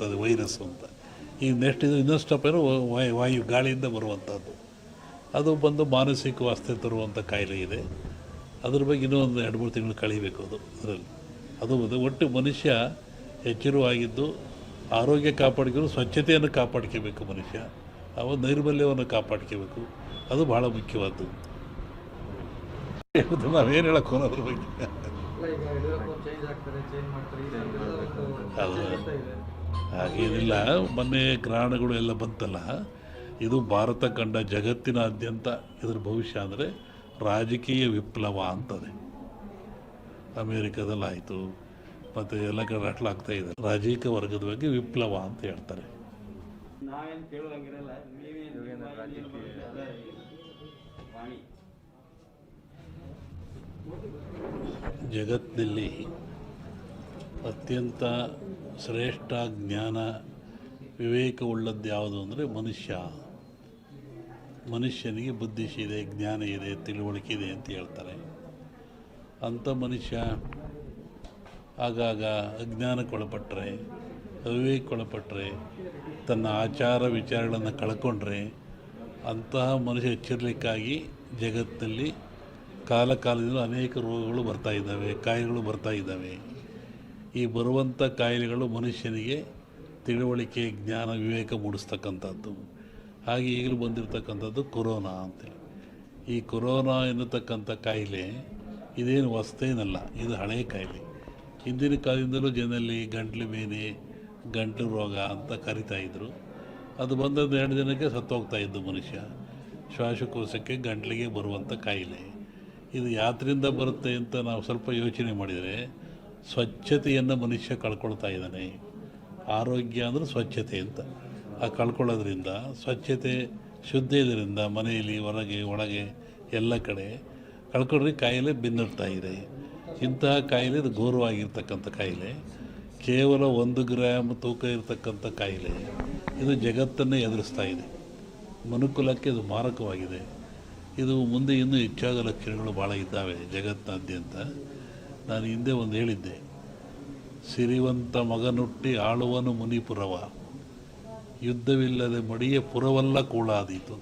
ಅದು ವೈರಸ್ ಅಂತ. ಈಗ ನೆಕ್ಸ್ಟ್ ಇದು ಇನ್ನೊಂದು ಸ್ಟೆಪ್ ಏನು ವಾಯು ಗಾಳಿಯಿಂದ ಬರುವಂಥದ್ದು, ಅದು ಬಂದು ಮಾನಸಿಕ ವಾಸ್ತೆ ತರುವಂಥ ಕಾಯಿಲೆ ಇದೆ. ಅದ್ರ ಬಗ್ಗೆ ಇನ್ನೂ ಒಂದು 2-3 ತಿಂಗಳು ಕಳೀಬೇಕು ಅದರಲ್ಲಿ. ಅದು ಒಟ್ಟು ಮನುಷ್ಯ ಎಚ್ಚರವಾಗಿದ್ದು ಆರೋಗ್ಯ ಕಾಪಾಡ್ಕೊಂಡು ಸ್ವಚ್ಛತೆಯನ್ನು ಕಾಪಾಡ್ಕೋಬೇಕು ಮನುಷ್ಯ. ನೈರ್ಮಲ್ಯವನ್ನು ಕಾಪಾಡ್ಕೋಬೇಕು, ಅದು ಭಾಳ ಮುಖ್ಯವಾದ್ದು. ನಾವೇನು ಹೇಳಕ್ಕೆ ಹೋಗೋದ್ರ ಬಗ್ಗೆ ಅದು ಹಾಗೇನಿಲ್ಲ. ಮೊನ್ನೆ ಗ್ರಹಣಗಳು ಎಲ್ಲ ಬಂತಲ್ಲ, ಇದು ಭಾರತ ಕಂಡ ಜಗತ್ತಿನಾದ್ಯಂತ ಇದ್ರ ಭವಿಷ್ಯ ಅಂದರೆ ರಾಜಕೀಯ ವಿಪ್ಲವ ಅಂತದೆ. ಅಮೇರಿಕಾದಲ್ಲಾಯಿತು ಮತ್ತು ಎಲ್ಲ ಕಡೆ ಅಟ್ಲಾಗ್ತಾ ಇದೆ. ರಾಜಕೀಯ ವರ್ಗದ ಬಗ್ಗೆ ವಿಪ್ಲವ ಅಂತ ಹೇಳ್ತಾರೆ. ಜಗತ್ತಿನಲ್ಲಿ ಅತ್ಯಂತ ಶ್ರೇಷ್ಠ ಜ್ಞಾನ ವಿವೇಕವುಳ್ಳದ್ದು ಯಾವುದು ಅಂದರೆ ಮನುಷ್ಯನಿಗೆ ಬುದ್ಧಿಶಿ ಇದೆ, ಜ್ಞಾನ ಇದೆ, ತಿಳುವಳಿಕೆ ಇದೆ ಅಂತ ಹೇಳ್ತಾರೆ. ಅಂಥ ಮನುಷ್ಯ ಆಗಾಗ ಅಜ್ಞಾನಕ್ಕೊಳಪಟ್ಟರೆ, ಅವಿವೇಕಕ್ಕೊಳಪಟ್ಟರೆ, ತನ್ನ ಆಚಾರ ವಿಚಾರಗಳನ್ನು ಕಳ್ಕೊಂಡ್ರೆ ಅಂತಹ ಮನುಷ್ಯ ಎಚ್ಚರಿಕೆಯಾಗಿ ಜಗತ್ತಿನಲ್ಲಿ ಕಾಲದಿಂದ ಅನೇಕ ರೋಗಗಳು ಬರ್ತಾಯಿದ್ದಾವೆ, ಕಾಯಿಲೆಗಳು ಬರ್ತಾಯಿದ್ದಾವೆ. ಈ ಬರುವಂಥ ಕಾಯಿಲೆಗಳು ಮನುಷ್ಯನಿಗೆ ತಿಳುವಳಿಕೆ, ಜ್ಞಾನ, ವಿವೇಕ ಮೂಡಿಸ್ತಕ್ಕಂಥದ್ದು. ಹಾಗೆ ಈಗಲೂ ಬಂದಿರತಕ್ಕಂಥದ್ದು ಕೊರೋನಾ ಅಂತೇಳಿ. ಈ ಕೊರೋನಾ ಎನ್ನತಕ್ಕಂಥ ಕಾಯಿಲೆ ಇದೇನು ಹೊಸ್ತೇನಲ್ಲ, ಇದು ಹಳೆಯ ಕಾಯಿಲೆ. ಹಿಂದಿನ ಕಾಲದಿಂದಲೂ ಜನರಲ್ಲಿ ಗಂಟ್ಲು ಬೇನೆ, ಗಂಟಲು ರೋಗ ಅಂತ ಕರಿತಾಯಿದ್ರು. ಅದು ಬಂದದ್ದು 2 ದಿನಕ್ಕೆ ಸತ್ತೋಗ್ತಾಯಿದ್ದು ಮನುಷ್ಯ. ಶ್ವಾಸಕೋಶಕ್ಕೆ, ಗಂಟ್ಲಿಗೆ ಬರುವಂಥ ಕಾಯಿಲೆ. ಇದು ಯಾತ್ರಿಂದ ಬರುತ್ತೆ ಅಂತ ನಾವು ಸ್ವಲ್ಪ ಯೋಚನೆ ಮಾಡಿದರೆ, ಸ್ವಚ್ಛತೆಯನ್ನು ಮನುಷ್ಯ ಕಳ್ಕೊಳ್ತಾ ಇದ್ದಾನೆ. ಆರೋಗ್ಯ ಅಂದರೆ ಸ್ವಚ್ಛತೆ ಅಂತ. ಆ ಕಳ್ಕೊಳ್ಳೋದ್ರಿಂದ, ಸ್ವಚ್ಛತೆ ಶುದ್ಧ ಇದರಿಂದ ಮನೆಯಲ್ಲಿ, ಹೊರಗೆ, ಒಳಗೆ ಎಲ್ಲ ಕಡೆ ಕಳ್ಕೊಂಡ್ರೆ ಕಾಯಿಲೆ ಬೆನ್ನಿರ್ತಾ ಇದೆ. ಇಂತಹ ಕಾಯಿಲೆ ಇದು ಘೋರವಾಗಿರ್ತಕ್ಕಂಥ ಕಾಯಿಲೆ. ಕೇವಲ 1 ಗ್ರಾಮ್ ತೂಕ ಇರತಕ್ಕಂಥ ಕಾಯಿಲೆ ಇದು ಜಗತ್ತನ್ನೇ ಎದುರಿಸ್ತಾ ಇದೆ. ಮನುಕುಲಕ್ಕೆ ಇದು ಮಾರಕವಾಗಿದೆ. ಇದು ಮುಂದೆ ಇನ್ನೂ ಹೆಚ್ಚಾದ ಲಕ್ಷಣಗಳು ಭಾಳ ಇದ್ದಾವೆ ಜಗತ್ತಿನಾದ್ಯಂತ. ನಾನು ಹಿಂದೆ ಒಂದು ಹೇಳಿದ್ದೆ, ಸಿರಿವಂತ ಮಗನುಟ್ಟಿ ಆಳುವನು ಮುನಿಪುರವ, ಯುದ್ಧವಿಲ್ಲದೆ ಮಡಿಯ ಪುರವಲ್ಲ ಕೂಳಾದೀತು.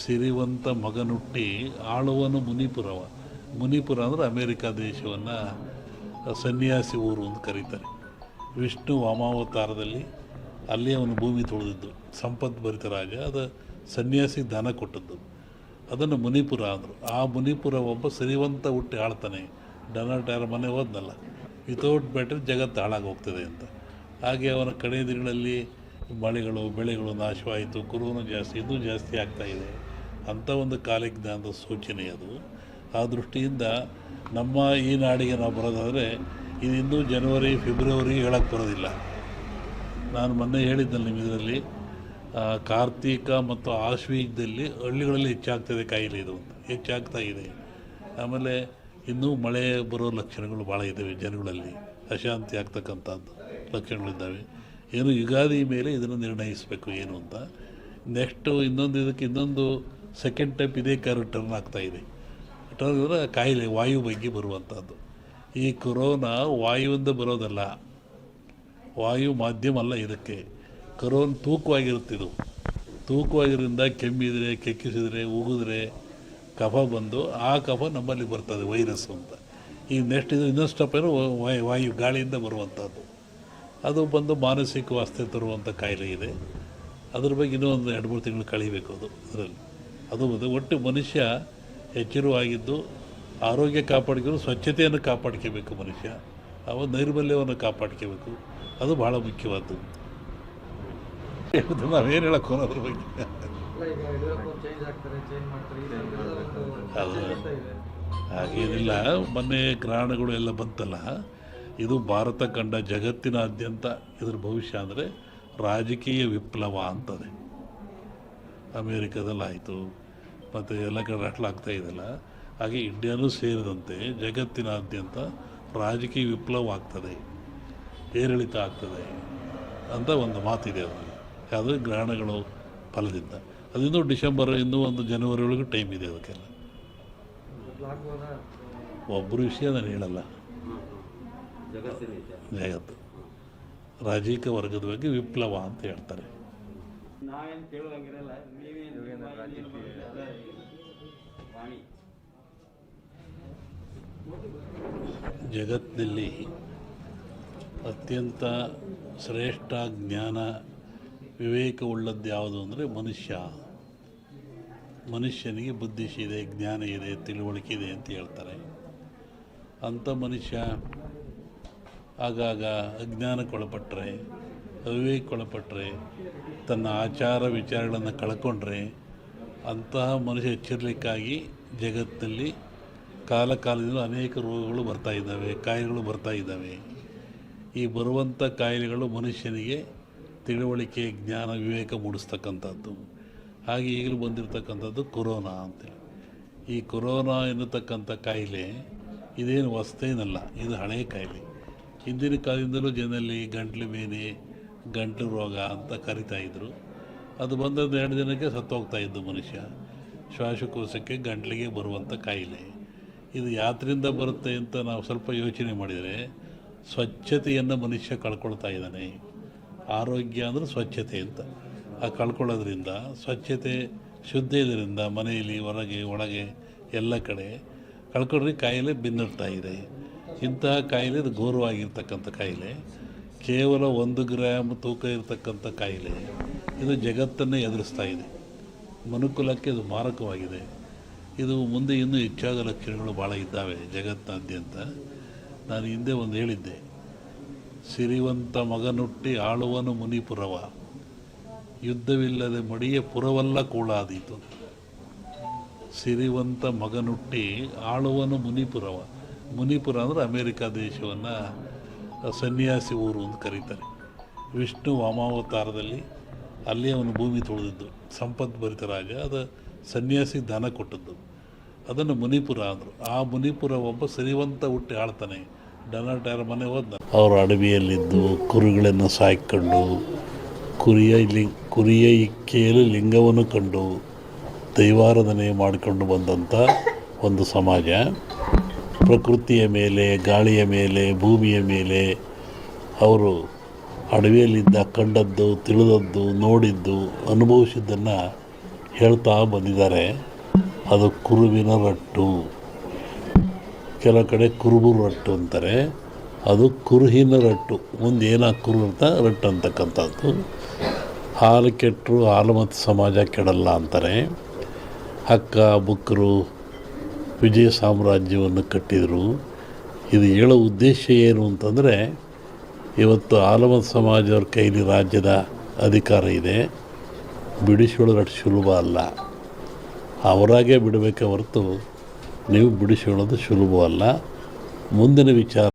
ಸಿರಿವಂತ ಮಗನುಟ್ಟಿ ಆಳುವನು ಮುನಿಪುರವ. ಮುನಿಪುರ ಅಂದರೆ ಅಮೇರಿಕಾ ದೇಶವನ್ನು ಸನ್ಯಾಸಿ ಊರು ಅಂತ ಕರೀತಾರೆ. ವಿಷ್ಣು ವಾಮಾವತಾರದಲ್ಲಿ ಅಲ್ಲಿ ಅವನು ಭೂಮಿ ತೊಳೆದಿದ್ದು, ಸಂಪದ್ಭರಿತ ರಾಜ. ಅದು ಸನ್ಯಾಸಿ ದಾನ ಕೊಟ್ಟದ್ದು, ಅದನ್ನು ಮುನಿಪುರ ಅಂದರು. ಆ ಮುನಿಪುರ ಒಬ್ಬ ಸಿರಿವಂತ ಹುಟ್ಟಿ ಆಳ್ತಾನೆ. ಡೊನಾಲ್ಡ್ ಯಾರ ಮನೆ ಹೋದ್ನಲ್ಲ, ವಿತೌಟ್ ಬ್ಯಾಟ್ರಿ ಜಗತ್ತು ಹಾಳಾಗಿ ಹೋಗ್ತದೆ ಅಂತ. ಹಾಗೆ ಅವನ ಕಡೆಯ ದಿನಗಳಲ್ಲಿ ಮಳೆಗಳು, ಬೆಳೆಗಳು ನಾಶವಾಯಿತು, ಕೊರೋನಾ ಜಾಸ್ತಿ, ಇನ್ನೂ ಜಾಸ್ತಿ ಆಗ್ತಾಯಿದೆ. ಅಂಥ ಒಂದು ಕಾಲಜ್ಞಾನದ ಸೂಚನೆ ಅದು. ಆ ದೃಷ್ಟಿಯಿಂದ ನಮ್ಮ ಈ ನಾಡಿಗೆ ನಾವು ಬರೋದಾದರೆ ಇದು ಇನ್ನೂ ಜನವರಿ, ಫೆಬ್ರವರಿಗೆ ಹೇಳಕ್ಕೆ ಬರೋದಿಲ್ಲ. ನಾನು ಮೊನ್ನೆ ಹೇಳಿದ್ದಲ್ಲಿ ನಿಮ್ಮ ಇದರಲ್ಲಿ ಕಾರ್ತಿಕ ಮತ್ತು ಆಶ್ವೀಜದಲ್ಲಿ ಹಳ್ಳಿಗಳಲ್ಲಿ ಹೆಚ್ಚಾಗ್ತದೆ ಕಾಯಿಲೆ ಇದು ಅಂತ, ಹೆಚ್ಚಾಗ್ತಾ ಇದೆ. ಆಮೇಲೆ ಇನ್ನೂ ಮಳೆ ಬರೋ ಲಕ್ಷಣಗಳು ಭಾಳ ಇದ್ದಾವೆ. ಜನಗಳಲ್ಲಿ ಅಶಾಂತಿ ಆಗ್ತಕ್ಕಂಥದ್ದು ಲಕ್ಷಣಗಳಿದ್ದಾವೆ. ಏನು ಯುಗಾದಿ ಮೇಲೆ ಇದನ್ನು ನಿರ್ಣಯಿಸಬೇಕು ಏನು ಅಂತ. ನೆಕ್ಸ್ಟು ಇನ್ನೊಂದು ಸೆಕೆಂಡ್ ಟೈಪ್ ಇದೇ ಟರ್ನ್ ಆಗ್ತಾಯಿದೆ. ಟರ್ನ್ ಅಂದರೆ ಕಾಯಿಲೆ ವಾಯು ಬಗ್ಗೆ ಬರುವಂಥದ್ದು. ಈ ಕೊರೋನಾ ವಾಯುವಿಂದ ಬರೋದಲ್ಲ, ವಾಯು ಮಾಧ್ಯಮ ಅಲ್ಲ ಇದಕ್ಕೆ. ಕೊರೋನಾ ತೂಕವಾಗಿರುತ್ತಿದ್ದು, ತೂಕವಾಗಿರೋದ್ರಿಂದ ಕೆಮ್ಮಿದರೆ, ಕೆಕ್ಕಿಸಿದರೆ, ಉಗಿದ್ರೆ ಕಫ ಬಂದು ಆ ಕಫ ನಮ್ಮಲ್ಲಿ ಬರ್ತದೆ, ವೈರಸ್ ಅಂತ. ಈಗ ನೆಕ್ಸ್ಟ್ ಇದು ಇನ್ನೊಂದು ಸ್ಟೆಪ್ ಏನು ವಾಯು ಗಾಳಿಯಿಂದ ಬರುವಂಥದ್ದು, ಅದು ಬಂದು ಮಾನಸಿಕ ವಾಸ್ತೆ ತರುವಂಥ ಕಾಯಿಲೆ ಇದೆ. ಅದ್ರ ಬಗ್ಗೆ ಇನ್ನೂ ಒಂದು 2-3 ತಿಂಗಳು ಕಳೀಬೇಕು ಅದರಲ್ಲಿ. ಅದು ಒಟ್ಟು ಮನುಷ್ಯ ಎಚ್ಚರವಾಗಿದ್ದು ಆರೋಗ್ಯ ಕಾಪಾಡ್ಕೊಂಡು ಸ್ವಚ್ಛತೆಯನ್ನು ಕಾಪಾಡ್ಕೋಬೇಕು ಮನುಷ್ಯ. ನೈರ್ಮಲ್ಯವನ್ನು ಕಾಪಾಡ್ಕೋಬೇಕು, ಅದು ಭಾಳ ಮುಖ್ಯವಾದ್ದು. ನಾವೇನು ಹೇಳಕ್ಕೆ ಹೋಗೋದ್ರ ಬಗ್ಗೆ ಅದು ಹಾಗೇನಿಲ್ಲ. ಮೊನ್ನೆ ಗ್ರಹಣಗಳು ಎಲ್ಲ ಬಂತಲ್ಲ, ಇದು ಭಾರತ ಕಂಡ ಜಗತ್ತಿನಾದ್ಯಂತ ಇದ್ರ ಭವಿಷ್ಯ ಅಂದರೆ ರಾಜಕೀಯ ವಿಪ್ಲವ ಅಂತದೆ. ಅಮೇರಿಕಾದಲ್ಲಾಯಿತು ಮತ್ತು ಎಲ್ಲ ಕಡೆ ಅಟ್ಲಾಗ್ತಾ ಇದೆಯಲ್ಲ, ಹಾಗೆ ಇಂಡಿಯಾನೂ ಸೇರಿದಂತೆ ಜಗತ್ತಿನಾದ್ಯಂತ ರಾಜಕೀಯ ವಿಪ್ಲವ ಆಗ್ತದೆ, ಏರಿಳಿತ ಆಗ್ತದೆ ಅಂತ ಒಂದು ಮಾತಿದೆ. ಅದು ಗ್ರಹಣಗಳು ಫಲದಿಂದ. ಅದಿನ್ನೂ ಡಿಸೆಂಬರ್, ಇನ್ನೂ ಒಂದು ಜನವರಿ ಒಳಗೆ ಟೈಮ್ ಇದೆ ಅದಕ್ಕೆಲ್ಲ. ಒಬ್ಬರು ವಿಷಯ ನಾನು ಹೇಳಲ್ಲ, ಜಗತ್ತು ರಾಜಕೀಯ ವರ್ಗದ ಬಗ್ಗೆ ವಿಪ್ಲವ ಅಂತ ಹೇಳ್ತಾರೆ. ಜಗತ್ತಿನಲ್ಲಿ ಅತ್ಯಂತ ಶ್ರೇಷ್ಠ ಜ್ಞಾನ ವಿವೇಕವುಳ್ಳದ್ದು ಯಾವುದು ಅಂದರೆ ಮನುಷ್ಯನಿಗೆ ಬುದ್ಧಿಶಿ ಇದೆ, ಜ್ಞಾನ ಇದೆ, ತಿಳುವಳಿಕೆ ಇದೆ ಅಂತ ಹೇಳ್ತಾರೆ. ಅಂಥ ಮನುಷ್ಯ ಆಗಾಗ ಅಜ್ಞಾನಕ್ಕೊಳಪಟ್ಟರೆ, ಅವಿವೇಕಕ್ಕೊಳಪಟ್ಟರೆ, ತನ್ನ ಆಚಾರ ವಿಚಾರಗಳನ್ನು ಕಳ್ಕೊಂಡ್ರೆ ಅಂತಹ ಮನುಷ್ಯ ಎಚ್ಚರಿಕೆಗಾಗಿ ಜಗತ್ತಿನಲ್ಲಿ ಕಾಲದಿಂದ ಅನೇಕ ರೋಗಗಳು ಬರ್ತಾಯಿದ್ದಾವೆ, ಕಾಯಿಲೆಗಳು ಬರ್ತಾಯಿದ್ದಾವೆ. ಈ ಬರುವಂಥ ಕಾಯಿಲೆಗಳು ಮನುಷ್ಯನಿಗೆ ತಿಳುವಳಿಕೆ, ಜ್ಞಾನ, ವಿವೇಕ ಮೂಡಿಸ್ತಕ್ಕಂಥದ್ದು. ಹಾಗೆ ಈಗಲೂ ಬಂದಿರತಕ್ಕಂಥದ್ದು ಕೊರೋನಾ ಅಂತೇಳಿ. ಈ ಕೊರೋನಾ ಎನ್ನತಕ್ಕಂಥ ಕಾಯಿಲೆ ಇದೇನು ಹೊಸತೇನಲ್ಲ, ಇದು ಹಳೆಯ ಕಾಯಿಲೆ. ಹಿಂದಿನ ಕಾಲದಿಂದಲೂ ಜನರಲ್ಲಿ ಗಂಟ್ಲು ಬೇನೆ, ಗಂಟಲು ರೋಗ ಅಂತ ಕರಿತಾಯಿದ್ರು. ಅದು ಬಂದದ್ದು 2 ದಿನಕ್ಕೆ ಸತ್ತೋಗ್ತಾಯಿದ್ದು ಮನುಷ್ಯ. ಶ್ವಾಸಕೋಶಕ್ಕೆ, ಗಂಟ್ಲಿಗೆ ಬರುವಂಥ ಕಾಯಿಲೆ. ಇದು ಯಾತ್ರಿಂದ ಬರುತ್ತೆ ಅಂತ ನಾವು ಸ್ವಲ್ಪ ಯೋಚನೆ ಮಾಡಿದರೆ, ಸ್ವಚ್ಛತೆಯನ್ನು ಮನುಷ್ಯ ಕಳ್ಕೊಳ್ತಾ ಇದ್ದಾನೆ. ಆರೋಗ್ಯ ಅಂದರೆ ಸ್ವಚ್ಛತೆ ಅಂತ. ಆ ಕಳ್ಕೊಳ್ಳೋದ್ರಿಂದ, ಸ್ವಚ್ಛತೆ ಶುದ್ಧ ಇದರಿಂದ ಮನೆಯಲ್ಲಿ, ಹೊರಗೆ, ಒಳಗೆ ಎಲ್ಲ ಕಡೆ ಕಳ್ಕೊಂಡ್ರೆ ಕಾಯಿಲೆ ಬೆನ್ನಡ್ತಾ ಇದೆ. ಇಂತಹ ಕಾಯಿಲೆ ಇದು ಘೋರವಾಗಿರ್ತಕ್ಕಂಥ ಕಾಯಿಲೆ. ಕೇವಲ 1 ಗ್ರಾಮ್ ತೂಕ ಇರತಕ್ಕಂಥ ಕಾಯಿಲೆ ಇದು ಜಗತ್ತನ್ನೇ ಎದುರಿಸ್ತಾ ಇದೆ. ಮನುಕುಲಕ್ಕೆ ಇದು ಮಾರಕವಾಗಿದೆ. ಇದು ಮುಂದೆ ಇನ್ನೂ ಹೆಚ್ಚಾದ ಲಕ್ಷಣಗಳು ಭಾಳ ಇದ್ದಾವೆ ಜಗತ್ತಿನಾದ್ಯಂತ. ನಾನು ಹಿಂದೆ ಒಂದು ಹೇಳಿದ್ದೆ, ಸಿರಿವಂತ ಮಗನುಟ್ಟಿ ಆಳುವನು ಮುನಿಪುರವ, ಯುದ್ಧವಿಲ್ಲದೆ ಮಡಿಯ ಪುರವಲ್ಲ ಕೂಳಾದೀತು. ಸಿರಿವಂತ ಮಗನುಟ್ಟಿ ಆಳುವನು ಮುನಿಪುರವ. ಮುನಿಪುರ ಅಂದರೆ ಅಮೇರಿಕಾ ದೇಶವನ್ನು ಸನ್ಯಾಸಿ ಊರು ಅಂತ ಕರೀತಾರೆ. ವಿಷ್ಣು ವಾಮಾವತಾರದಲ್ಲಿ ಅಲ್ಲಿ ಅವನು ಭೂಮಿ ತುಳಿದಿದ್ದು, ಸಂಪದ್ಭರಿತ ರಾಜ. ಅದು ಸನ್ಯಾಸಿ ದಾನ ಕೊಟ್ಟದ್ದು, ಅದನ್ನು ಮುನಿಪುರ ಅಂದರು. ಆ ಮುನಿಪುರ ಒಬ್ಬ ಸಿರಿವಂತ ಹುಟ್ಟಿ ಆಳ್ತಾನೆ. ಡೊನಾಲ್ಡ್ ಯಾರ ಮನೆ ಹೋದ, ಅವರು ಅಡವಿಯಲ್ಲಿದ್ದು ಕುರಿಗಳನ್ನು ಸಾಯ್ಕೊಂಡು, ಕುರಿಯ ಇಕ್ಕೆಯಲ್ಲಿ ಲಿಂಗವನ್ನು ಕಂಡು ದೈವಾರಾಧನೆ ಮಾಡಿಕೊಂಡು ಬಂದಂಥ ಒಂದು ಸಮಾಜ. ಪ್ರಕೃತಿಯ ಮೇಲೆ, ಗಾಳಿಯ ಮೇಲೆ, ಭೂಮಿಯ ಮೇಲೆ ಅವರು ಅಡವಿಯಲ್ಲಿದ್ದ ಕಂಡದ್ದು, ತಿಳಿದದ್ದು, ನೋಡಿದ್ದು, ಅನುಭವಿಸಿದ್ದನ್ನು ಹೇಳ್ತಾ ಬಂದಿದ್ದಾರೆ. ಅದು ಕುರುವಿನ ರಟ್ಟು, ಕೆಲವು ಕಡೆ ಕುರುಬು ರಟ್ಟು ಅಂತಾರೆ. ಅದು ಕುರುಹಿನ ರಟ್ಟು, ಮುಂದೆ ಏನಾಗಿ ಕುರು ಅಂತ ರಟ್ಟು ಅಂತಕ್ಕಂಥದ್ದು. ಹಾಲು ಕೆಟ್ಟರು ಹಾಲು ಮತ್ತು ಸಮಾಜ ಕೆಡಲ್ಲ ಅಂತಾರೆ. ಹಕ್ಕ ಬುಕ್ಕರು ವಿಜಯ ಸಾಮ್ರಾಜ್ಯವನ್ನು ಕಟ್ಟಿದರು. ಇದು ಹೇಳೋ ಉದ್ದೇಶ ಏನು ಅಂತಂದರೆ, ಇವತ್ತು ಆಲಮತ ಸಮಾಜದವ್ರ ಕೈಲಿ ರಾಜ್ಯದ ಅಧಿಕಾರ ಇದೆ. ಬಿಡಿಸಿಕೊಳ್ಳೋದು ಅಷ್ಟು ಸುಲಭ ಅಲ್ಲ. ಅವರಾಗೇ ಬಿಡಬೇಕೆ ಹೊರತು ನೀವು ಬಿಡಿಸಿಕೊಳ್ಳೋದು ಸುಲಭವಲ್ಲ. ಮುಂದಿನ ವಿಚಾರ